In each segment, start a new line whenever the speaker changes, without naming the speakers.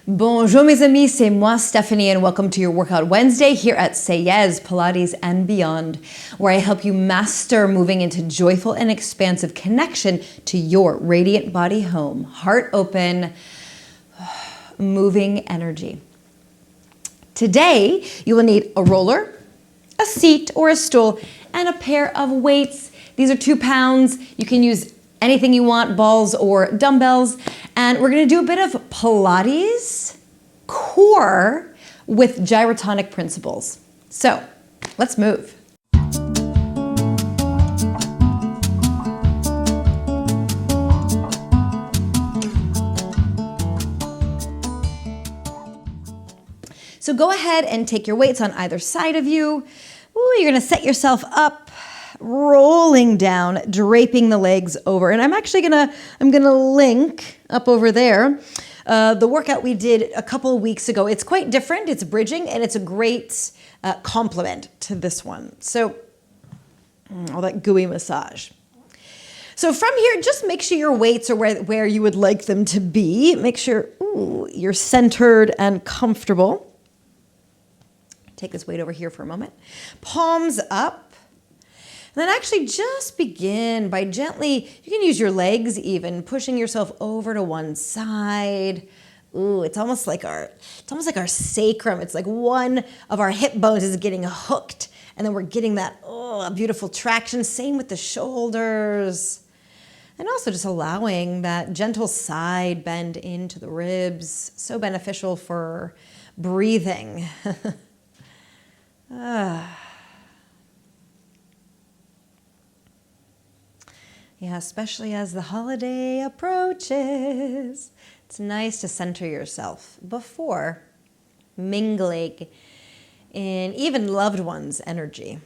Bonjour mes amis, c'est moi Stephanie and welcome to your Workout Wednesday here at Say Yes, Pilates and Beyond, where I help you master moving into joyful and expansive connection to your radiant body home, heart open, moving energy. Today, you will need a roller, a seat or a stool, and a pair of weights. These are 2 pounds. You can use anything you want, balls or dumbbells. And we're gonna do a bit of Pilates core with gyrotonic principles. So let's move. So go ahead and take your weights on either side of you. Ooh, you're gonna set yourself up, rolling down, draping the legs over. And I'm gonna link up over there the workout we did a couple of weeks ago. It's quite different, it's bridging, and it's a great complement to this one. So, all that gooey massage. So from here, just make sure your weights are where you would like them to be. Make sure you're centered and comfortable. Take this weight over here for a moment. Palms up. And then actually just begin by gently, you can use your legs even, pushing yourself over to one side. Ooh, it's almost like our sacrum. It's like one of our hip bones is getting hooked. And then we're getting that beautiful traction. Same with the shoulders. And also just allowing that gentle side bend into the ribs. So beneficial for breathing. Yeah, especially as the holiday approaches. It's nice to center yourself before mingling in even loved ones' energy.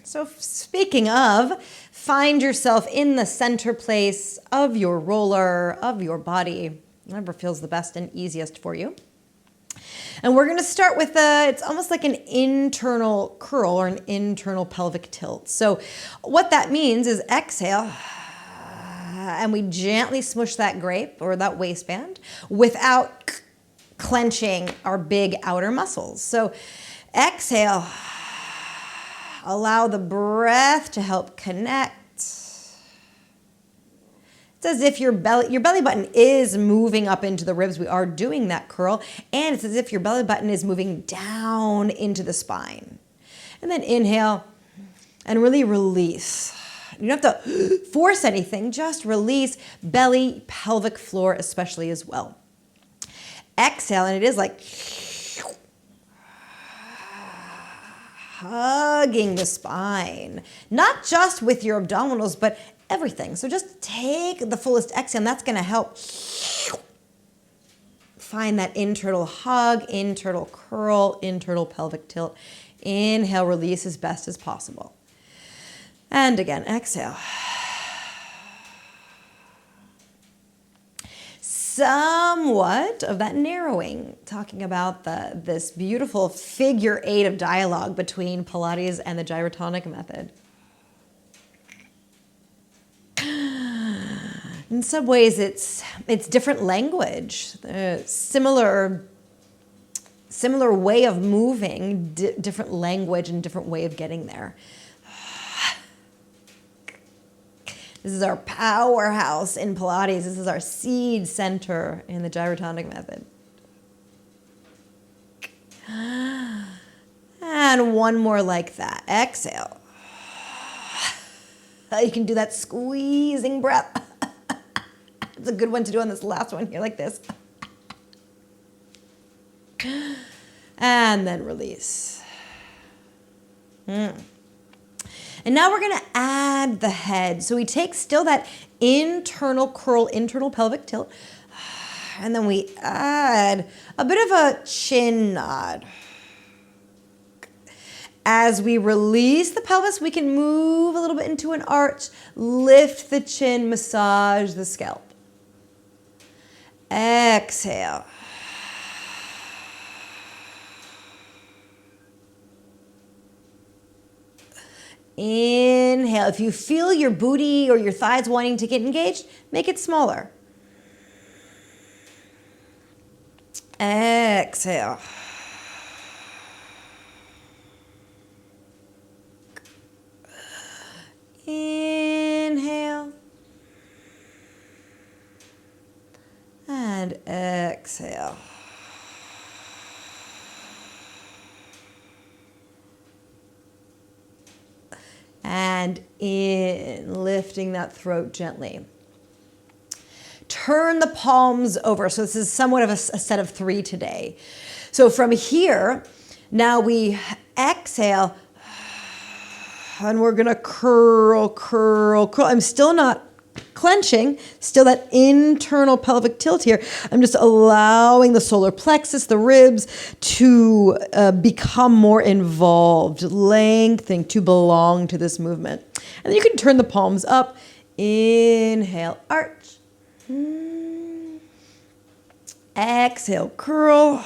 So speaking of, find yourself in the center place of your roller, of your body, whatever feels the best and easiest for you. And we're going to start with it's almost like an internal curl or an internal pelvic tilt. So what that means is exhale, and we gently smush that grape or that waistband without clenching our big outer muscles. So exhale, allow the breath to help connect. It's as if your belly button is moving up into the ribs. We are doing that curl. And it's as if your belly button is moving down into the spine. And then inhale and really release. You don't have to force anything, just release belly, pelvic floor especially as well. Exhale, and it is like hugging the spine. Not just with your abdominals, but everything. So just take the fullest exhale, and that's going to help find that internal hug, internal curl, internal pelvic tilt. Inhale, release as best as possible. And again, exhale. Somewhat of that narrowing, talking about this beautiful figure 8 of dialogue between Pilates and the gyrotonic method. In some ways, it's different language, similar way of moving, different language and different way of getting there. This is our powerhouse in Pilates. This is our seed center in the gyrotonic method. And one more like that. Exhale. You can do that squeezing breath. It's a good one to do on this last one here, like this. And then release. And now we're going to add the head. So we take still that internal curl, internal pelvic tilt, and then we add a bit of a chin nod. As we release the pelvis, we can move a little bit into an arch, lift the chin, massage the scalp. Exhale. Inhale. If you feel your booty or your thighs wanting to get engaged, make it smaller. Exhale. Inhale. And exhale. And in, lifting that throat gently. Turn the palms over. So this is somewhat of a set of 3 today. So from here, now we exhale, and we're gonna curl, curl, curl. I'm still not clenching, still that internal pelvic tilt here. I'm just allowing the solar plexus, the ribs, to become more involved, lengthening to belong to this movement. And then you can turn the palms up. Inhale, arch. Exhale, curl.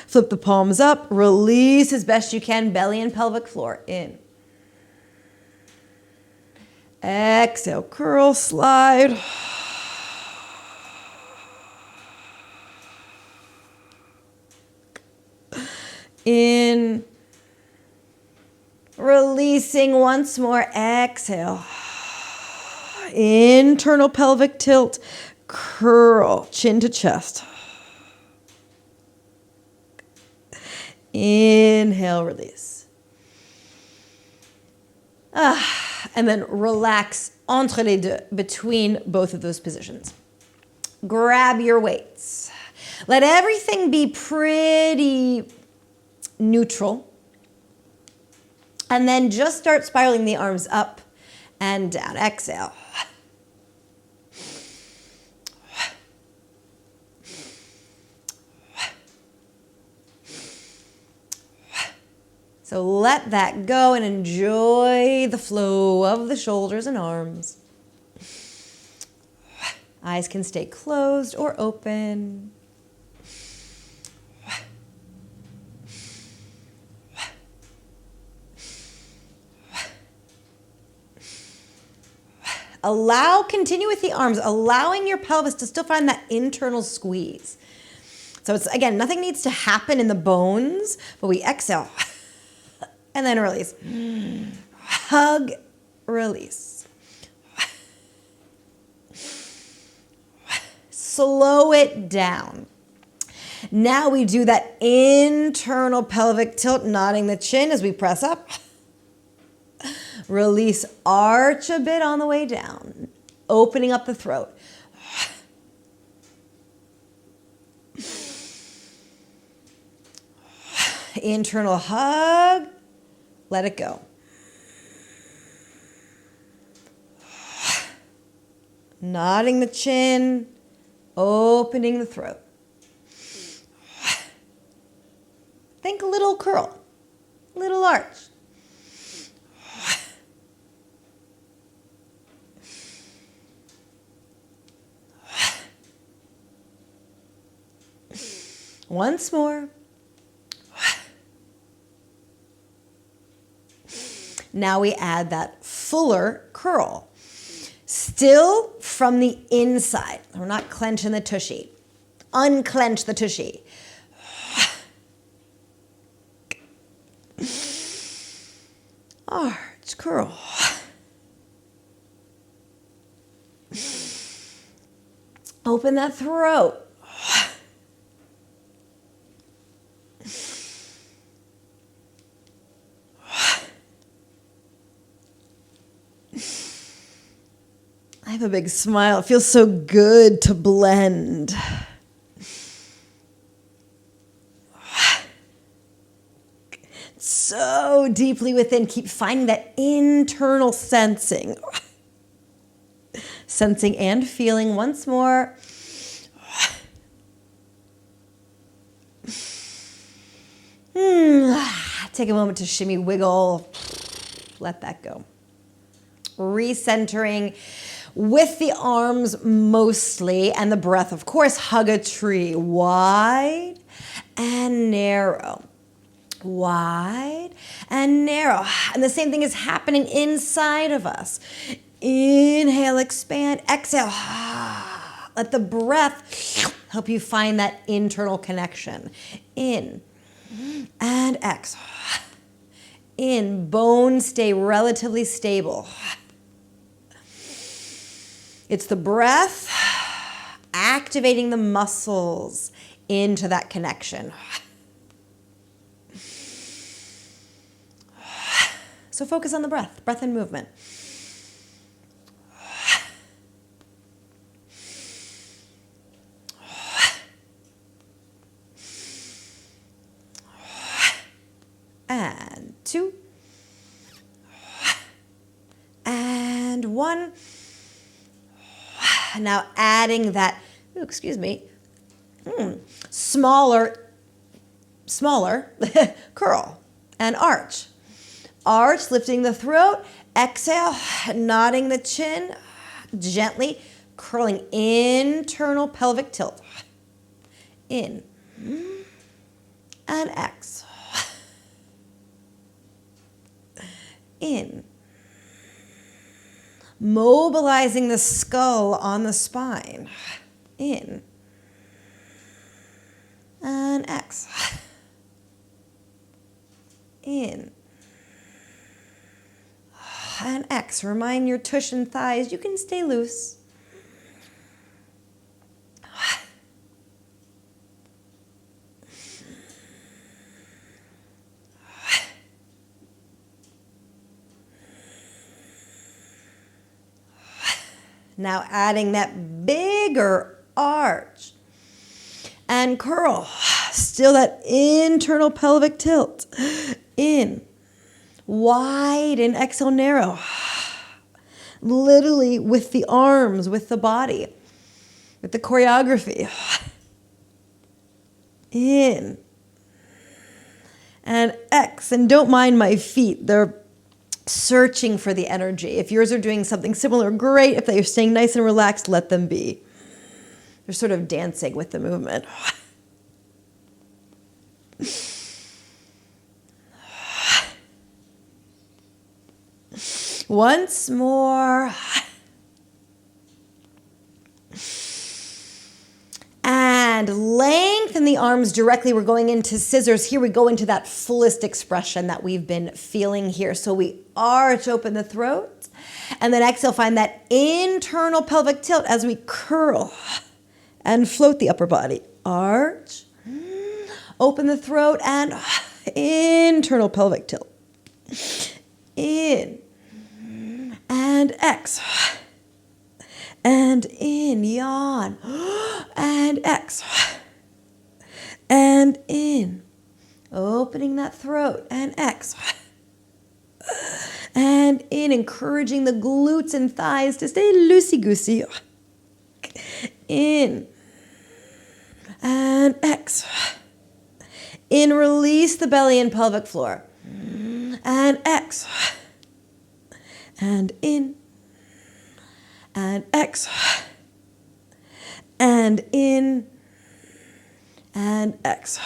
Flip the palms up, release as best you can, belly and pelvic floor, in. Exhale, curl, slide. In. Releasing once more, exhale. Internal pelvic tilt, curl, chin to chest. Inhale, release. And then relax entre les deux, between both of those positions. Grab your weights. Let everything be pretty neutral. And then just start spiraling the arms up and down. Exhale. So let that go and enjoy the flow of the shoulders and arms. Eyes can stay closed or open. Continue with the arms, allowing your pelvis to still find that internal squeeze. So it's, again, nothing needs to happen in the bones, but we exhale. And then release. Hug, release. Slow it down. Now we do that internal pelvic tilt, nodding the chin as we press up. Release, arch a bit on the way down, opening up the throat. Internal hug. Let it go. Nodding the chin, opening the throat. Think little curl, little arch. Once more. Now we add that fuller curl. Still from the inside. We're not clenching the tushy. Unclench the tushy. Arch, curl. Open that throat. I have a big smile. It feels so good to blend. So deeply within. Keep finding that internal sensing. Sensing and feeling once more. Take a moment to shimmy, wiggle. Let that go. Recentering with the arms mostly, and the breath, of course. Hug a tree. Wide and narrow. Wide and narrow. And the same thing is happening inside of us. Inhale, expand. Exhale. Let the breath help you find that internal connection. In and exhale. In, bones stay relatively stable. It's the breath activating the muscles into that connection. So focus on the breath and movement. And 2. And 1. Now adding that, smaller curl and arch. Arch, lifting the throat. Exhale, nodding the chin. Gently curling internal pelvic tilt. In and exhale. In. Mobilizing the skull on the spine. In. And exhale. In. And exhale. Remind your tush and thighs you can stay loose. Now adding that bigger arch and curl. Still that internal pelvic tilt. In. Wide and exhale, narrow. Literally with the arms, with the body, with the choreography. In. And exhale. And don't mind my feet. They're searching for the energy. If yours are doing something similar, great. If they're staying nice and relaxed, let them be. They're sort of dancing with the movement. Once more. And lengthen the arms directly. We're going into scissors. Here we go into that fullest expression that we've been feeling here. So we arch open the throat. And then exhale, find that internal pelvic tilt as we curl and float the upper body. Arch. Open the throat and internal pelvic tilt. In. And exhale. And in, yawn. And exhale. And in. Opening that throat and exhale. And in, encouraging the glutes and thighs to stay loosey-goosey. In. And exhale. In, release the belly and pelvic floor. And exhale. And in. And exhale. And in. And exhale.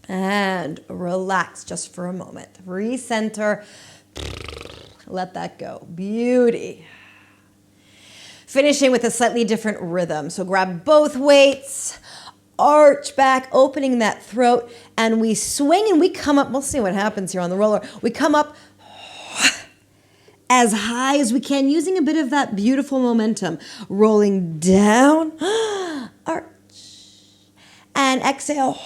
And relax just for a moment. Recenter. Let that go. Beauty. Finishing with a slightly different rhythm. So grab both weights. Arch back, opening that throat. And we swing and we come up. We'll see what happens here on the roller. We come up as high as we can, using a bit of that beautiful momentum. Rolling down, arch, and exhale.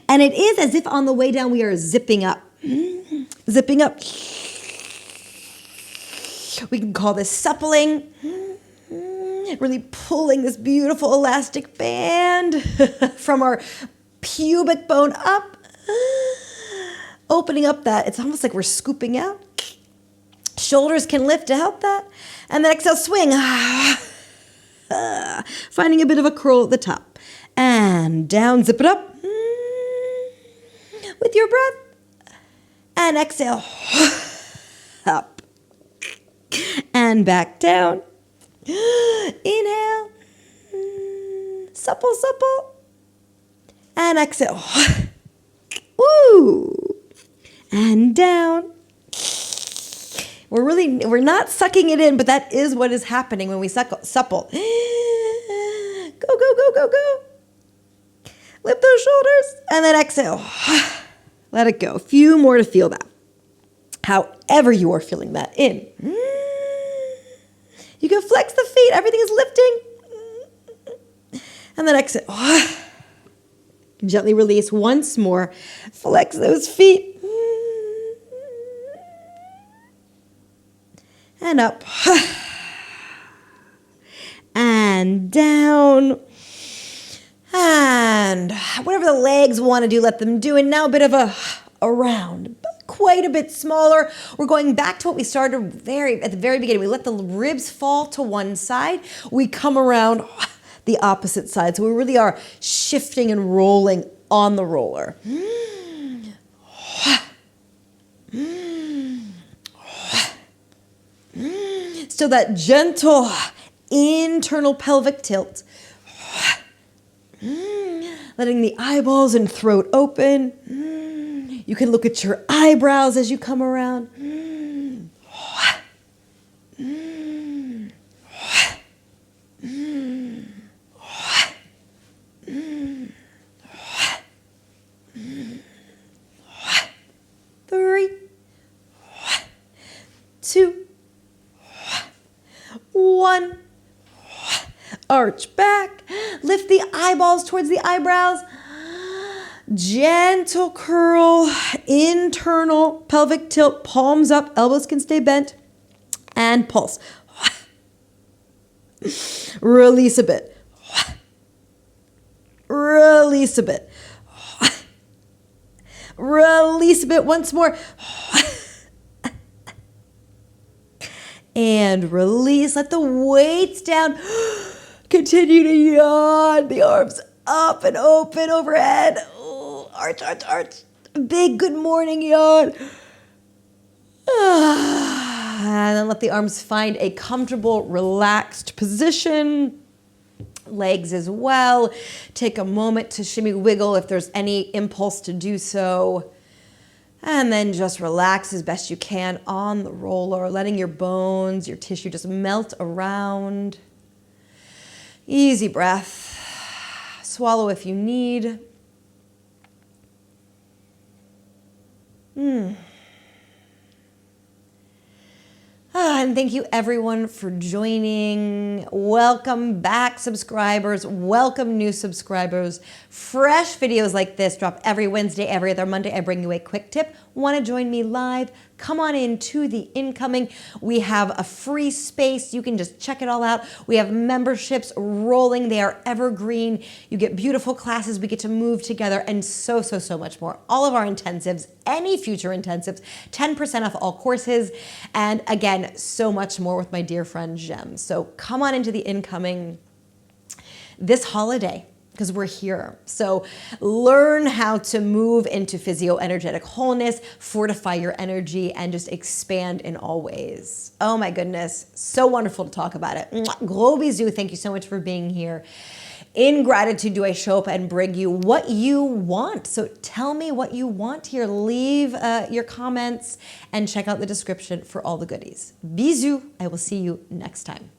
And it is as if on the way down we are zipping up. Zipping up. We can call this suppling. Really pulling this beautiful elastic band from our pubic bone up. Opening up that, it's almost like we're scooping out. Shoulders can lift to help that. And then exhale, swing. Finding a bit of a curl at the top. And down, zip it up. With your breath. And exhale. Up. And back down. Inhale. Supple, supple. And exhale. Woo. And down. We're not sucking it in, but that is what is happening when we supple. Go, go, go, go, go. Lift those shoulders and then exhale. Let it go. A few more to feel that. However you are feeling that in. You can flex the feet. Everything is lifting. And then exhale. Gently release once more. Flex those feet. And up. And down. And whatever the legs want to do, let them do. And now a bit of a round. Quite a bit smaller. We're going back to what we started at the very beginning. We let the ribs fall to one side. We come around the opposite side. So we really are shifting and rolling on the roller. So that gentle internal pelvic tilt. Letting the eyeballs and throat open. You can look at your eyebrows as you come around. Three, 2, 1. Arch back. Lift the eyeballs towards the eyebrows. Gentle curl, internal pelvic tilt, palms up, elbows can stay bent, and pulse. Release a bit. Release a bit. Release a bit once more. And release. Let the weights down. Continue to yawn. The arms up and open overhead. Arch, arch, arch. Big good morning yawn. And then let the arms find a comfortable, relaxed position. Legs as well. Take a moment to shimmy wiggle if there's any impulse to do so. And then just relax as best you can on the roller, letting your bones, your tissue just melt around. Easy breath. Swallow if you need. And thank you everyone for joining. Welcome back, subscribers. Welcome new subscribers. Fresh videos like this drop every Wednesday, every other Monday. I bring you a quick tip. Want to join me live? Come on into the incoming. We have a free space. You can just check it all out. We have memberships rolling. They are evergreen. You get beautiful classes. We get to move together and so much more. All of our intensives, any future intensives, 10% off all courses. And again, so much more with my dear friend Jem. So come on into the incoming this holiday, because we're here. So learn how to move into physio-energetic wholeness, fortify your energy, and just expand in all ways. Oh my goodness, so wonderful to talk about it. Gros bisous, thank you so much for being here. In gratitude, do I show up and bring you what you want. So tell me what you want here. Leave your comments and check out the description for all the goodies. Bisous, I will see you next time.